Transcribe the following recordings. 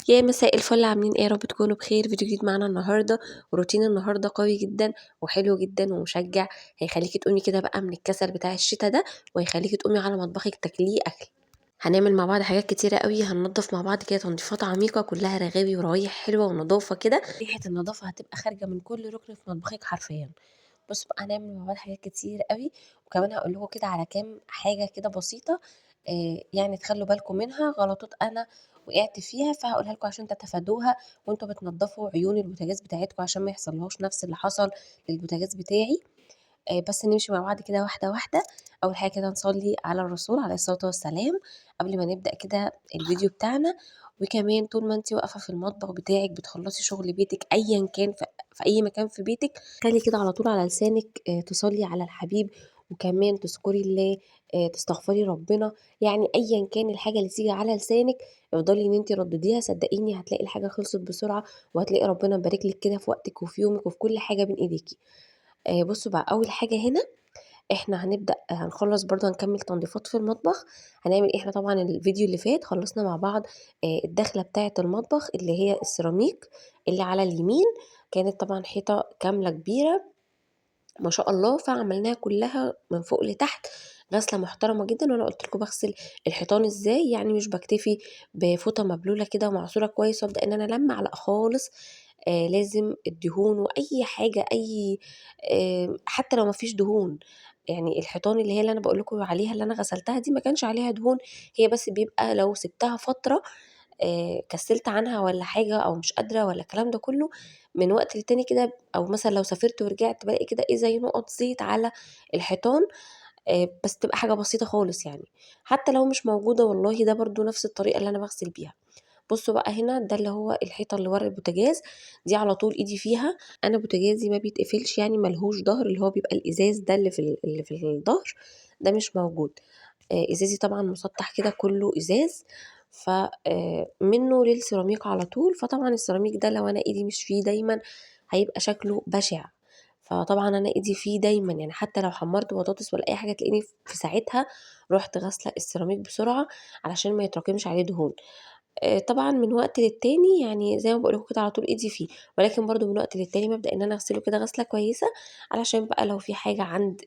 يا مساء الفل، عاملين ايه؟ يا رب تكونوا بخير. فيديو جديد معانا النهارده، وروتين النهارده قوي جدا وحلو جدا ومشجع. هيخليكي تقومي كده بقى من الكسل بتاع الشتا ده، وهيخليكي تقومي على مطبخك تاكليه اكل. هنعمل مع بعض حاجات كتيره قوي، هننضف مع بعض كده تنظيفات عميقه كلها رغاوي ورايح حلوه ونظافه كده. ريحه النظافه هتبقى خارجه من كل ركن في مطبخك حرفيا. بصوا بقى، هنعمل مع بعض حاجات كتير قوي، وكمان هقول لكم كده على كام حاجه كده بسيطه. يعني تخلوا بالكم منها غلطات انا وقعت فيها، فهقولها لكم عشان تتفادوها وانتوا بتنضفوا عيون البوتاجاز بتاعتكم، عشان ما يحصلهاش نفس اللي حصل للبوتاجاز بتاعي. بس نمشي مع بعض كده واحده واحده. اول حاجه كده نصلي على الرسول عليه الصلاه والسلام قبل ما نبدا كده الفيديو بتاعنا. وكمان طول ما انت واقفه في المطبخ بتاعك بتخلصي شغل بيتك ايا كان في اي مكان في بيتك، خلي كده على طول على لسانك تصلي على الحبيب، وكمان تذكري الله، تستغفري ربنا. يعني ايا كان الحاجه اللي تيجي على لسانك افضلي ان انت ردديها، صدقيني هتلاقي الحاجه خلصت بسرعه، وهتلاقي ربنا مبارك لك كده في وقتك وفي يومك وفي كل حاجه بين ايديكي. بصوا بقى، اول حاجه هنا احنا هنبدأ هنخلص برضه هنكمل تنظيفات في المطبخ. هنعمل احنا طبعا الفيديو اللي فات خلصنا مع بعض الدخلة بتاعة المطبخ اللي هي السيراميك اللي على اليمين. كانت طبعا حيطة كاملة كبيرة ما شاء الله، فعملناها كلها من فوق لتحت غسله محترمه جدا. وانا قلت لكم بغسل الحيطان ازاي، يعني مش بكتفي بفوطه مبلوله كده ومعصوره كويس وابدا ان انا لمع، لا خالص. لازم الدهون واي حاجه اي حتى لو ما فيش دهون. يعني الحيطان اللي هي اللي انا بقول لكم عليها اللي انا غسلتها دي ما كانش عليها دهون، هي بس بيبقى لو سبتها فتره كسلت عنها ولا حاجة أو مش قادرة ولا الكلام ده كله، من وقت للتاني كده، أو مثلا لو سافرت ورجعت بلاقي كده إيه زي نقط زيت على الحيطان. بس تبقى حاجة بسيطة خالص يعني. حتى لو مش موجودة والله ده برضو نفس الطريقة اللي أنا بغسل بيها. بصوا بقى هنا، ده اللي هو الحيطة اللي ورا البوتاجاز، دي على طول ايدي فيها. انا بوتاجازي ما بيتقفلش، يعني ملهوش ظهر، اللي هو بيبقى الازاز ده اللي في الظهر ده مش موجود. ازازي طبعا مسطح كده كله ازاز، ف منه للسيراميك على طول. فطبعا السيراميك ده لو انا ايدي مش فيه دايما هيبقى شكله بشع. فطبعا انا ايدي فيه دايما، يعني حتى لو حمرت بطاطس ولا اي حاجه تلاقيني في ساعتها رحت غاسله السيراميك بسرعه علشان ما يتراكمش عليه دهون. طبعًا من وقت للتاني، يعني زي ما باقول لكم كده على طول إيدي فيه، ولكن برضه من وقت للتاني بابدأ إن أنا أغسله كده غسلة كويسة، علشان بقى لو في حاجة عند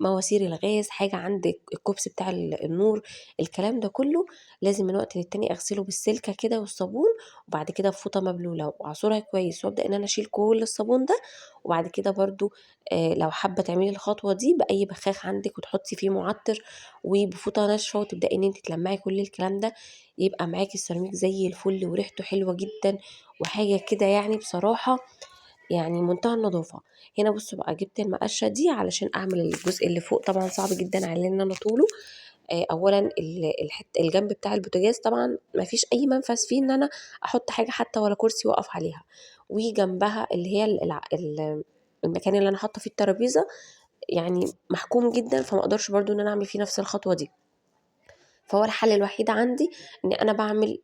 مواسير الغاز، حاجة عند الكوبس بتاع النور، الكلام ده كله لازم من وقت للتاني أغسله بالسلكة كده والصابون، وبعد كده بفوطة مبلولة وأعصرها كويس، وأبدأ إن أنا أشيل كل الصابون ده. وبعد كده برضه لو حابة تعملي الخطوة دي بأي بخاخ عندِك وتحطي فيه معطر وبفوطة ناشفة، وتبدئي إن أنتِ تلمّعي كل الكلام ده، يبقى معاكِ السيراميك زي الفل وريحته حلوة جدًا، وحاجة كده يعني بصراحة يعني منتهى النضافة. هنا بُصّوا بقى، جبت المقشة دي علشان أعمل الجزء اللي فوق، طبعًا صعب جدًا عليّا إن أنا أطوله. أولًا الجنب بتاع البوتاجاز طبعًا ما فيش أي منفذ فيه إن أنا أحط حاجة حتى ولا كرسي وأقف عليها، وجنبها اللي هي المكان اللي أنا حاطة فيه الترابيزة يعني محكوم جدًا، فما أقدرش برضه إن أنا أعمل فيه نفس الخطوة دي. فهو الحل الوحيد عندي إن أنا باعمل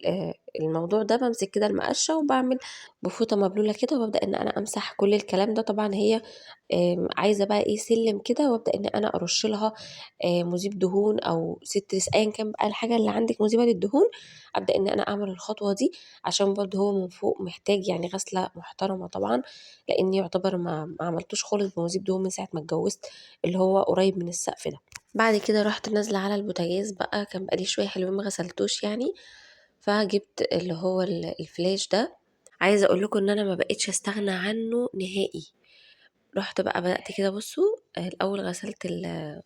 الموضوع ده، بامسك كده المقشة وباعمل بفوطة مبلولة كده، وبابدأ إن أنا أمسح كل الكلام ده. طبعًا هي عايزة بقى إيه سلِّم كده، وأبدأ إن أنا أرُش لها مُذيب دهون أو سيترس أيًا كان بقى الحاجة اللي عندِك مُذيبة للدهون. أبدأ إن أنا أعمل الخطوة دي عشان برضه هو من فوق محتاج يعني غسلة محترمة طبعًا، لإني يعتبر ما عملتوش خالص بمُذيب دهون من ساعة ما اتجوزت، اللي هو قريب من السقف ده. بعد كده رُحت نازلة على البوتاجاز بقى، كان بقى لي شوية حلوين ما غسلتوش يعني، فجِبت اللي هو الفلاش ده. عايزة أقول لكم إن أنا ما بقيتش أستغنى عنه نهائي. رُحت بقى بدأت كده بُصّوا، الأول غسلت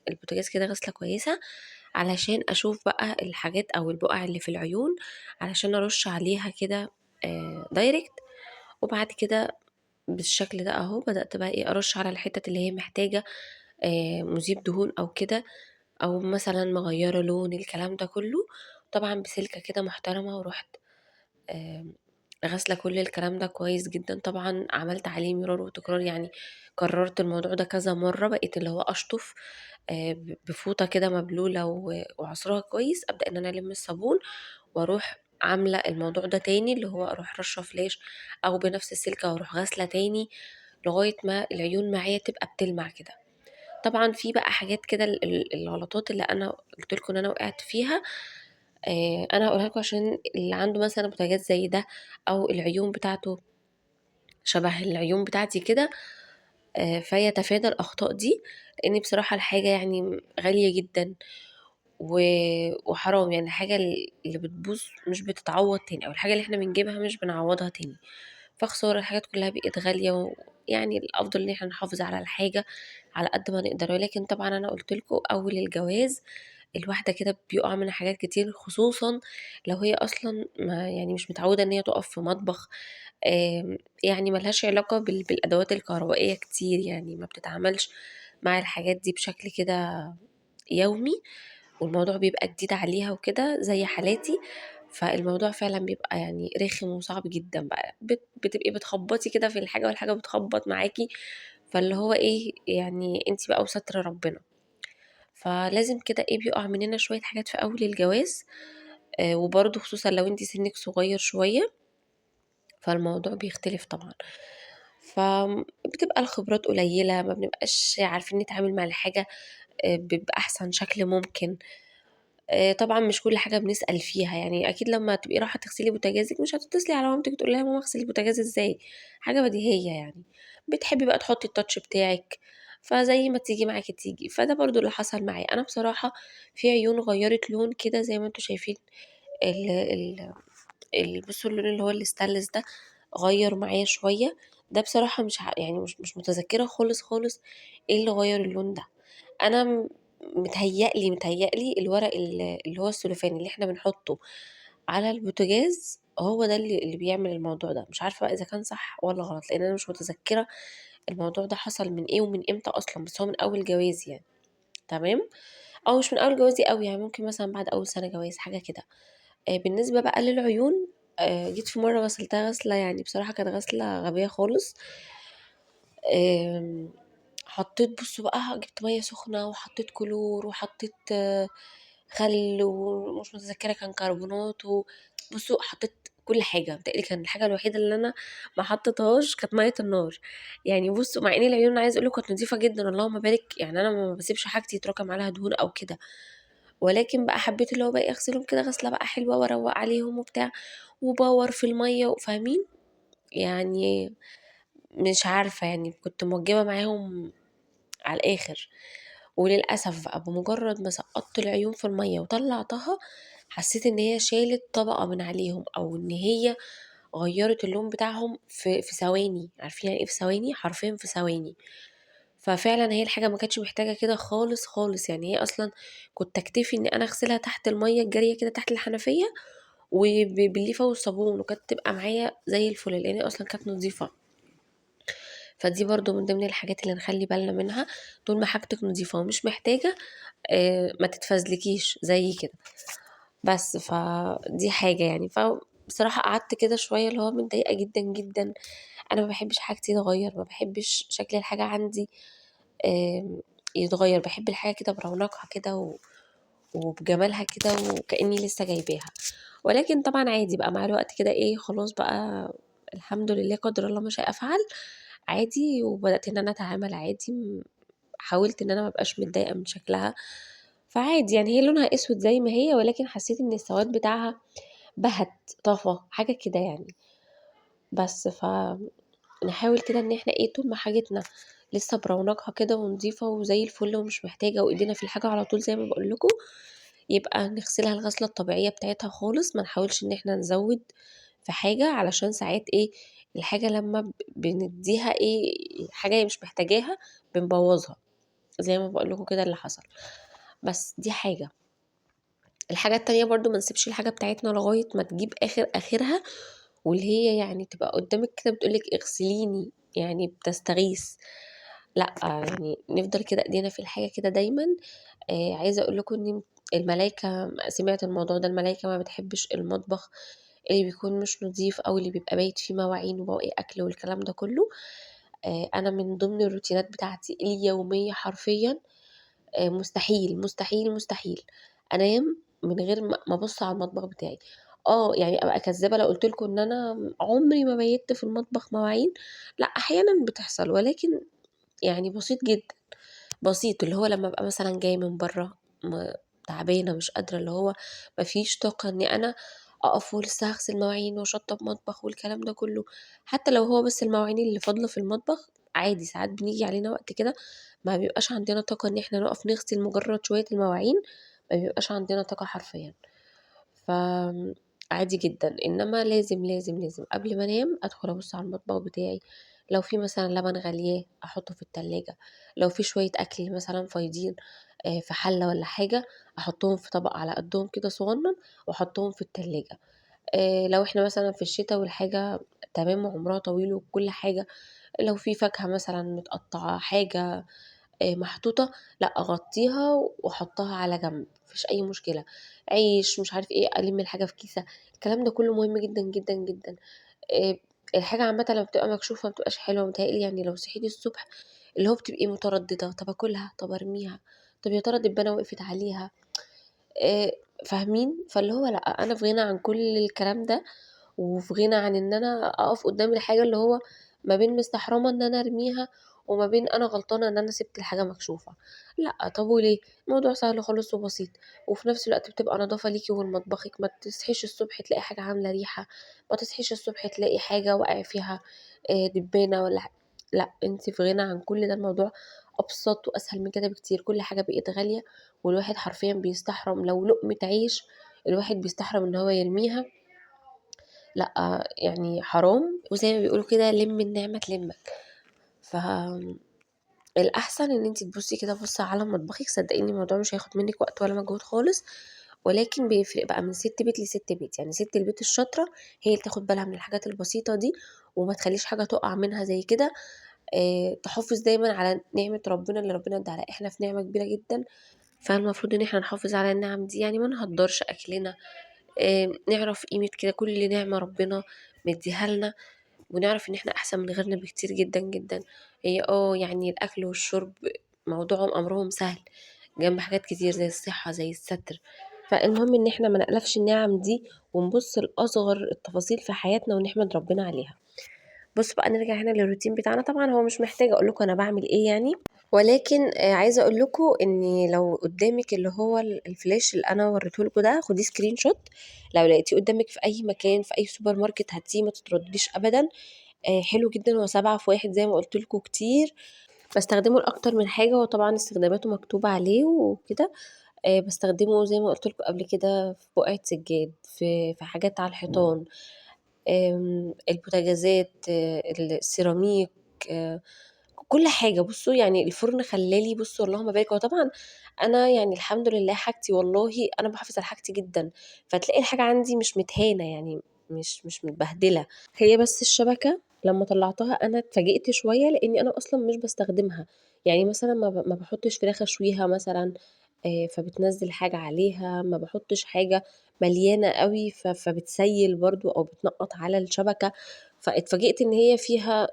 البوتاجاز كده غسلة كويسة، علشان أشوف بقى الحاجات أو البُقع اللي في العيون، علشان أرُش عليها كده direct. وبعد كده بالشكل ده أهو، بدأت بقى إيه أرُش على الحتت اللي هي محتاجة مُذيب دهون أو كده، أو مثلًا مغيّرة لون الكلام ده كلّه، طبعًا بسلكة كده محترمة. ورُحت آمم غاسلة كل الكلام ده كويس جدًا. طبعًا عملت عليه مرار وتكرار، يعني كررت الموضوع ده كذا مرّة، بقيت اللي هو أشطف بفوطة كده مبلولة وعصرها كويس، أبدأ إن أنا ألِم الصابون وأروح عاملة الموضوع ده تاني، اللي هو أروح رشّة فلاش أو بنفس السلكة وأروح غاسلة تاني، لغاية ما العيون معايا تبقى بتلمع كده. طبعًا في بقى حاجات كده الغلطات اللي أنا قُلت لكم إن أنا وقعت فيها. أنا هاقولها لكم عشان اللي عنده مثلًا بوتاجاز زي ده أو العيون بتاعته شبه العيون بتاعتي كده، فيتفادى الأخطاء دي، لإن بصراحة الحاجة يعني غالية جدًا و وحرام، يعني الحاجة اللي بتبوظ مش بتتعوّض تاني، أو الحاجة اللي إحنا بنجيبها مش بنعوّضها تاني، فخسارة الحاجات كلّها بقت غالية، ويعني الأفضل إن إحنا نحافظ على الحاجة على قد ما نقدر. ولكن طبعًا أنا قُلت لكم أول الجواز الواحدة كده بيُقع منها حاجات كتير، خصوصًا لو هي أصلًا ما يعني مش متعوّدة إن هي تُقف في مطبخ، يعني ما لهاش علاقة بالأدوات الكهربائية كتير، يعني ما بتتعاملش مع الحاجات دي بشكل كده يومي، والموضوع بيبقى جديد عليها وكده زي حالاتي، فالموضوع فعلًا بيبقى يعني رخم وصعب جدًا بقى، بتبقي بتخبّطي كده في الحاجة والحاجة بتخبّط معاكِ، فاللي هو إيه، يعني أنتِ بقى وستر ربنا. فلازم كده إيه، بيُقع مننا شوية حاجات في أول الجواز، وبرضه خصوصًا لو أنتِ سِنِّك صغير شوية، فالموضوع بيختلف طبعًا. بتبقى الخبرات قليلة، ما بنبقاش عارفين نتعامل مع الحاجة بأحسن شكل ممكن. طبعًا مش كل حاجة بنسأل فيها، يعني أكيد لمّا تبقي رايحة تغسلي بوتاجازِك مش هتتصلي على مامتِك تقولي لها: "يا ماما اغسلي البوتاجاز إزاي؟" حاجة بديهية يعني. بتحبي بقى تحطّي الtouch بتاعِك، فزي ما تيجي معاكِ تيجي. فده برضه اللي حصل معايا. أنا بصراحة في عيون غيّرت لون كده زي ما أنتم شايفين، ال ال بُصّوا اللون اللي هو الstainless ده غيّر معايا شوية. ده بصراحة مش يعني مش متذكرة خالص، خالص إيه اللي غيّر اللون ده. أنا متهيأ لي الورق اللي هو السلوفان اللي إحنا بنحطه على البوتاجاز هو ده اللي بيعمل الموضوع ده. مش عارفة بقى إذا كان صح والّا غلط، لإن أنا مش متذكرة الموضوع ده حصل من إيه ومن إمتى أصلًا، بس هو من أول جوازي يعني، تمام، أو مش من أول جوازي أوي، يعني ممكن مثلًا بعد أول سنة جواز حاجة كده. بالنسبة بقى للعيون، جيت في مرة غسلتها غسلة، يعني بصراحة كانت غسلة غبية خالص. آمم حطيت، بُصّوا بقى، جِبت مَيّة سخنة وحطيت كلور وحطيت خَل ومش متذكرة كان كربونات بُصّوا حطيت كل حاجة. متهيأ لي كان الحاجة الوحيدة اللي أنا ما حطيتهاش كانت مَيّة النار. يعني بُصّوا، مع إن العيون أنا عايزة أقول لكم كانت نضيفة جدًا اللهم بارك، يعني أنا ما باسيبش حاجتي يتراكم عليها دهون أو كده، ولكن بقى حبيت اللي هو بقى إيه، أغسلهم كده غسلة بقى حلوة وأروّق عليهم وبتاع، وباور في المَيّة فاهمين؟ يعني مش عارفة، يعني كنت موجبة معاهم على الآخر. وللأسف بقى بمجرد ما سقطت العيون في المَيّة وطلّعتها، حسيت إن هي شالت طبقة من عليهم، أو إن هي غيّرت اللون بتاعهم في ثواني. عارفين يعني إيه في ثواني؟ حرفيًا في ثواني. ففعلًا هي الحاجة ما كانتش محتاجة كده خالص، خالص، يعني هي أصلًا كنت أكتفي إن أنا أغسلها تحت المَيّة الجارية كده تحت الحنفية بالليفة والصابون، وكانت تبقى معايا زي الفل، لإن هي أصلًا كانت نضيفة. فدي برضه من ضمن الحاجات اللي نخلّي بالنا منها، طول ما حاجتِك نضيفة ومش محتاجة ما تتفزلكيش زي كده. بس فدي حاجة يعني. فبصراحة قعدت كده شوية اللي هو متضايقة جدًا، جدًا. أنا ما باحبش حاجتي تتغيّر، ما باحبش شكل الحاجة عندي يتغيّر، باحب الحاجة كده برونقها كده وبجمالها كده وكإني لسه جايباها. ولكن طبعًا عادي بقى مع الوقت كده إيه، خلاص بقى الحمد لله قدر الله ما شاء فعل، عادي، وبدأت إن أنا أتعامل عادي. حاولت إن أنا ما ابقاش متضايقة من شكلها، فعادي يعني هي لونها أسود زي ما هي، ولكن حسيت إن السواد بتاعها بهت، طفى، حاجة كده يعني. بس نحاول كده إن إحنا إيه، طول ما حاجتنا لسه برونقها كده ونضيفة وزي الفل ومش محتاجة وإيدينا في الحاجة على طول زي ما باقول لكم، يبقى نغسلها الغسلة الطبيعية بتاعتها خالص، ما نحاولش إن إحنا نزوّد في حاجة، علشان ساعات إيه، الحاجة لمّا بندّيها إيه، حاجة هي مش محتاجاها بنبوّظها، زي ما باقول لكم كده اللي حصل. بس دي حاجة. الحاجة التانية برضه ما نسيبش الحاجة بتاعتنا لغاية ما تجيب آخرها، واللي هي يعني تبقى قدّامِك كده بتقول لِك اغسليني، يعني بتستغيث. لأ، يعني نفضل كده إيدينا في الحاجة كده دايمًا. عايزة أقول لكم إن الملايكة، سمعت الموضوع ده، الملايكة ما بتحبش المطبخ اللي بيكون مش نضيف أو اللي بيبقى بايت فيه مواعين وبواقي أكل والكلام ده كلّه. أنا من ضمن الروتينات بتاعتي اليومية حرفيًا، مستحيل، مستحيل، مستحيل أنام من غير ما أبُص على المطبخ بتاعي. يعني أبقى كدابة لو قُلت لكم إن أنا عمري ما بيّتّ في المطبخ مواعين، لأ أحيانًا بتحصل، ولكن يعني بسيط جدًا. بسيط، اللي هو لمّا أبقى مثلًا جاية من برّه تعبانة مش قادرة، اللي هو ما فيش طاقة إني أنا أقف ولسه هاغسل مواعين وأشطّب مطبخ والكلام ده كلّه. حتى لو هو بس المواعين اللي فاضلة في المطبخ عادي، ساعات بنيجي علينا وقت كده ما بيبقاش عندنا طاقة إن إحنا نقف نغسل مجرد شوية المواعين، ما بيبقاش عندنا طاقة حرفيًا. عادي جدًا، إنما لازم، لازم، لازم قبل ما أنام أدخل أبُص على المطبخ بتاعي، لو في مثلًا لبن غالياه أحطه في التلاجة، لو في شوية أكل مثلًا فايضين في حلة والّا حاجة أحطهم في طبق على قدّهم كده صغنن وأحطهم في التلاجة. لو إحنا مثلًا في الشتا والحاجة تمام وعمرها طويل وكل حاجة، لو في فاكهة مثلًا متقطّعة، حاجة محطوطة، لأ أغطّيها وأحطّها على جنب، ما فيش أي مشكلة. عيش، مش عارف إيه، ألِم الحاجة في كيسة، الكلام ده كلّه مهم جدًا، جدًا، جدًا. آآ الحاجة عامةً لمّا بتبقى مكشوفة ما بتبقاش حلوة متهيأ لي، يعني لو صحيتِ الصبح اللي هو بتبقي مترددة، طَب آكلها، طَب أرميها، طَب يا ترى الدبانة وقفت عليها، آآ فاهمين؟ فاللي هو لأ، أنا في غنى عن كل الكلام ده، وفي غنى عن إن أنا أقف قدّام الحاجة اللي هو ما بين مستحرمة إن أنا أرميها، وما بين أنا غلطانة إن أنا سِبت الحاجة مكشوفة. لأ، طب وليه؟ الموضوع سهل خالص وبسيط، وفي نفس الوقت بتبقى نضافة ليكِ ولمطبخِك، ما تصحيش الصبح تلاقي حاجة عاملة ريحة، ما تصحيش الصبح تلاقي حاجة واقع فيها دبانة والّا لأ، أنتِ في غنى عن كل ده، الموضوع أبسط وأسهل من كده بكتير. كل حاجة بقت غالية، والواحد حرفيًا بيستحرم لو لقمة عيش الواحد بيستحرم إن هو يرميها. لأ، يعني حرام، وزي ما بيقولوا كده لِم النعمة تلمّك. الأحسن إن أنتِ تبُصّي كده بصّة على مطبخِك، صدقيني الموضوع مش هياخد منِّك وقت ولا مجهود خالص، ولكن بيفرق بقى من سِت بيت لسِت بيت. يعني سِت البيت الشاطرة هي اللي تاخد بالها من الحاجات البسيطة دي، وما تخلّيش حاجة تُقع منها زي كده. تحافظ دايمًا على نعمة ربنا اللي ربنا ادّاها لها، إحنا في نعمة كبيرة جدًا، فالمفروض إن إحنا نحافظ على النِّعَم دي، يعني ما نهدّرش أكلنا، نعرف قيمة كده كل نعمة ربنا مدّيها لنا، ونعرف إن إحنا أحسن من غيرنا بكتير جدًا، جدًا. هي يعني الأكل والشرب موضوعهم أمرهم سهل، جنب حاجات كتير زي الصحة، زي الستر. فالمهم إن إحنا ما نقلبش النِّعَم دي، ونبُص لأصغر التفاصيل في حياتنا ونحمد ربنا عليها. بُصّوا بقى نرجع هنا للروتين بتاعنا، طبعًا هو مش محتاجة أقول لكم أنا باعمل إيه يعني، ولكن عايزة أقول لكم إن لو قدّامِك اللي هو الفلاش اللي أنا وريته لكم ده، خديه screenshot، لو لقيتيه قدّامِك في أي مكان، في أي سوبر ماركت هاتيه ما تتردديش أبدًا. حلو جدًا، هو 7 في 1 زي ما قُلت لكم كتير، باستخدمه لأكتر من حاجة، وطبعًا استخداماته مكتوبة عليه وكده. باستخدمه زي ما قُلت لكم قبل كده في بُقعة سجاد، في حاجات على الحيطان، البوتاجازات، السيراميك، آآ كل حاجة. بُصّوا يعني الفرن خلّالي، بُصّوا اللهم بارك، هو طبعًا أنا يعني الحمد لله حاجتي والله أنا باحافظ على حاجتي جدًا، فتلاقي الحاجة عندي مش متهانة، يعني مش متبهدلة. هي بس الشبكة لمّا طلّعتها أنا اتفاجئت شوية، لإني أنا أصلًا مش باستخدمها. يعني مثلًا ما باحطش فراخ أشويها مثلًا، فبتنزّل حاجة عليها، ما باحطش حاجة مليانة أوي فبتسيّل برضه أو بتنقّط على الشبكة. فاتفاجئت إن هي فيها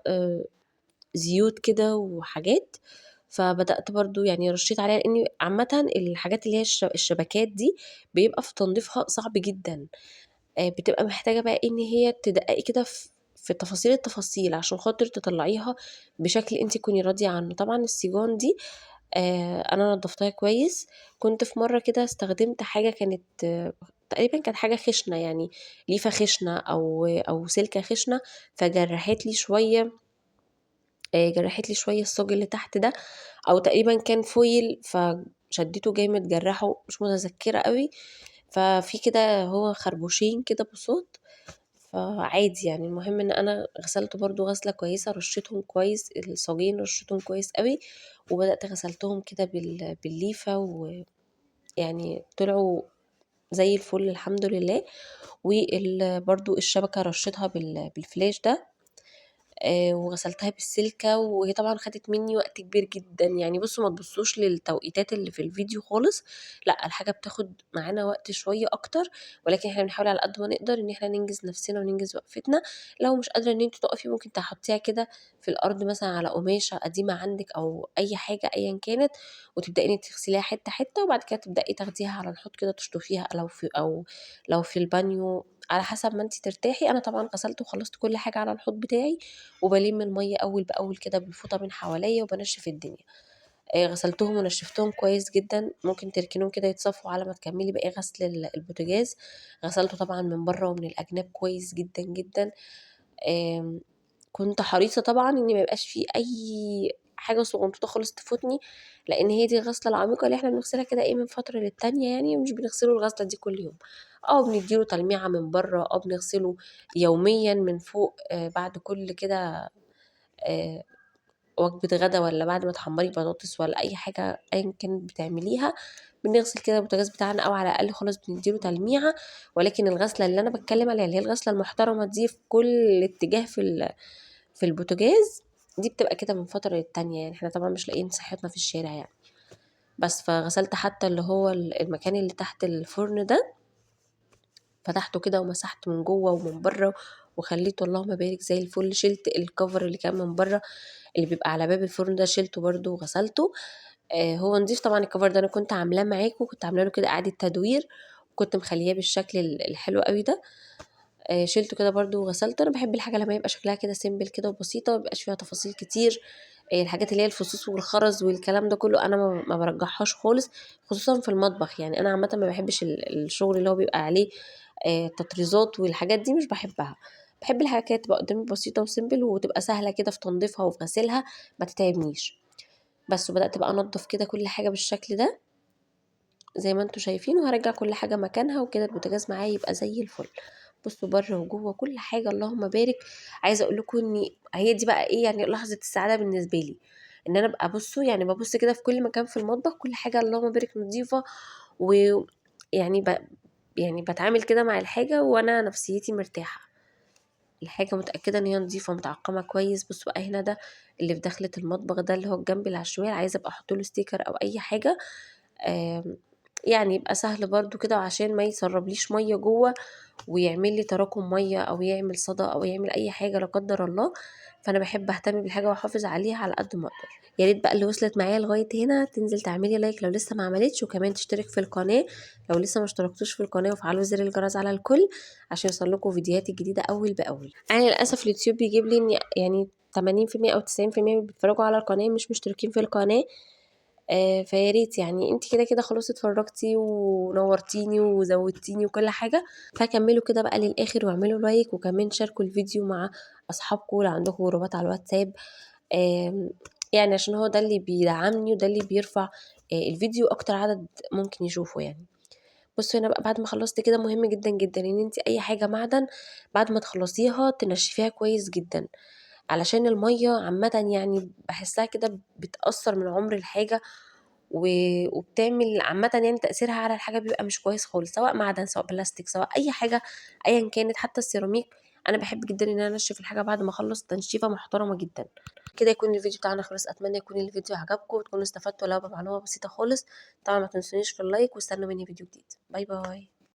زيوت كده وحاجات، فبدأت برضه يعني رشّيت عليها، لإني عامةً الحاجات اللي هي الشبكات دي بيبقى في تنضيفها صعب جدًا. بتبقى محتاجة بقى إن هي تدقّقي كده في تفاصيل التفاصيل عشان خاطر تطلّعيها بشكل أنتِ تكوني راضية عنه. طبعًا السيجان دي أنا نضّفتها كويس. كنت في مرّة كده استخدمت حاجة كانت تقريبًا كانت حاجة خشنة، يعني ليفة خشنة أو سلكة خشنة، فجرّحت لي شوية، جرّحت لي شوية الصاج اللي تحت ده، أو تقريبًا كان فويل فشدّيته جامد جرّحه، مش متذكرة أوي. ففي كده هو خربوشين كده بُصات، فعادي يعني. المهم إن أنا غسلته برضه غسلة كويسة، رشّيتهم كويس الصاجين، رشّيتهم كويس أوي، وبدأت غسلتهم كده بالليفة، ويعني طلعوا زي الفل الحمد لله. برضه الشبكة رشّيتها بالفلاش ده، وغسلتها بالسلكة، وهي طبعًا خدت منّي وقت كبير جدًا. يعني بُصّوا ما تبصّوش للتوقيتات اللي في الفيديو خالص، لأ الحاجة بتاخد معانا وقت شوية أكتر، ولكن إحنا بنحاول على قد ما نقدر إن إحنا ننجز نفسنا وننجز وقفتنا. لو مش قادرة إن أنتِ تقفي ممكن تحطّيها كده في الأرض مثلًا على قماشة قديمة عندِك أو أي حاجة أيًا كانت، وتبدئي إن أنتِ تغسليها حتّة، حتّة، وبعد كده تبدئي تاخديها على الحوض كده تشطفيها، لو في البانيو على حسب ما أنتِ ترتاحي. أنا طبعًا غسلت وخلّصت كل حاجة على الحوض بتاعي، وبالِم المَيّة أول بأول كده بالفوطة من حواليّا وبانشّف الدنيا. غسلتهم ونشفتهم كويس جدًا، ممكن تركنيهم كده يتصفوا على ما تكمّلي باقي غسل البوتاجاز. غسلته طبعًا من برّه ومن الأجناب كويس جدًا، جدًا. آمم كنت حريصة طبعًا إن ما يبقاش في أي حاجة صغنطوطة خالص تفوتني، لإن هي دي الغسلة العميقة اللي إحنا بنغسلها كده إيه من فترة للتانية يعني، مش بنغسله الغسلة دي كل يوم. بندّي له تلميعة من برّه، بنغسله يوميًا من فوق بعد كل كده آآ وجبة غدا والّا بعد ما تحمّري بطاطس والّا أي حاجة أيًا كانت بتعمليها، بنغسل كده البوتاجاز بتاعنا أو على الأقل خالص بندّي له تلميعة. ولكن الغسلة اللي أنا باتكلم عليها اللي هي الغسلة المحترمة دي في كل اتجاه في البوتاجاز، دي بتبقى كده من فترة للتانية يعني، إحنا طبعًا مش لاقيين صحتنا في الشارع يعني. بس فغسلت حتى اللي هو المكان اللي تحت الفرن ده، فتحته كده ومسحت من جوّه ومن برّه وخلّيته اللهم بارك زي الفل. شِلت الcover اللي كان من برّه اللي بيبقى على باب الفرن ده، شِلته برضه وغسلته. هو نضيف طبعًا الcover ده، أنا كنت عاملاه معاكم، كنت عاملة له كده إعادة تدوير، وكنت مخلّياه بالشكل الحلو أوي ده. شِلته كده برضه وغسلته. أنا باحب الحاجة لمّا يبقى شكلها كده simple كده وبسيطة، ما يبقاش فيها تفاصيل كتير. الحاجات اللي هي الفصوص والخرز والكلام ده كلّه أنا ما بارجّحهاش خالص، خصوصًا في المطبخ. يعني أنا عامةً ما باحبش الشغل اللي هو بيبقى عليه تطريزات والحاجات دي مش باحبها. باحب الحاجات تبقى قدّامي بسيطة وsimple وتبقى سهلة كده في تنضيفها وفي غسيلها، ما تتعبنيش. بس وبدأت بقى أنضّف كده كل حاجة بالشكل ده زي ما أنتم شايفين، وهارجّع كل حاجة مكانها وكده البوتاجاز معايا يبقى زي الفل. بُصّوا برّه وجوّه كل حاجة اللهم بارك. عايزة أقول لكم إن هي دي بقى إيه، يعني لحظة السعادة بالنسبة لي، إن أنا أبقى بُصّوا يعني بابُص كده في كل مكان في المطبخ، كل حاجة اللهم بارك نضيفة. ويعني يعني باتعامل كده مع الحاجة وأنا نفسيتي مرتاحة. الحاجة متأكدة إن هي نضيفة متعقمة كويس. بُصّوا بقى هنا ده اللي في دخلة المطبخ ده اللي هو الجنب اللي على الشمال، عايزة أبقى أحط له sticker أو أي حاجة آمم، يعني يبقى سهل برضه كده عشان ما يسرّبليش مَيّة جوّه ويعمل لي تراكم مَيّة أو يعمل صدى أو يعمل أي حاجة لا قدّر الله. فأنا باحب أهتم بالحاجة وأحافظ عليها على قد ما أقدر. يا ريت بقى اللي وصلت معايا لغاية هنا تنزل تعملي لايك لو لسه ما عملتش، وكمان تشترك في القناة لو لسه ما اشتركتوش في القناة، وفعلوا زر الجرس على الكل عشان يوصل لكم فيديوهاتي الجديدة أول بأول. أنا للأسف اليوتيوب بيجيب لي إن يعني 80% أو 90% من اللي بيتفرجوا على القناة مش مشتركين في القناة. فيا ريت يعني أنتِ كده خلاص اتفرّجتِ ونوّرتيني وزوّدتيني وكل حاجة، فكمّلوا كده بقى للآخر واعملوا لايك، وكمان شاركوا الفيديو مع أصحابكم لو عندكم جروبات على الواتساب. آمم يعني عشان هو ده اللي بيدعمني وده اللي بيرفع الفيديو أكتر عدد ممكن يشوفه يعني. بُصّي هنا بقى بعد ما خلّصت كده مهم جدًا، جدًا إن أنتِ أي حاجة معدن بعد ما تخلّصيها تنشّفيها كويس جدًا، علشان المَيّة عامةً يعني باحسّها كده بتأثّر من عُمر الحاجة وبتعمل عامةً يعني تأثيرها على الحاجة بيبقى مش كويس خالص، سواء معدن، سواء بلاستيك، سواء أي حاجة أيًا كانت، حتى السيراميك. أنا باحب جدًا إن أنا أنشّف الحاجة بعد ما أخلّص تنشيفة محترمة جدًا. كده يكون الفيديو بتاعنا خلص، أتمنى يكون الفيديو عجبكم وتكونوا استفدتوا ولو بمعلومة بسيطة خالص. طبعًا ما تنسونيش في اللايك واستنوا مني فيديو جديد. باي باي.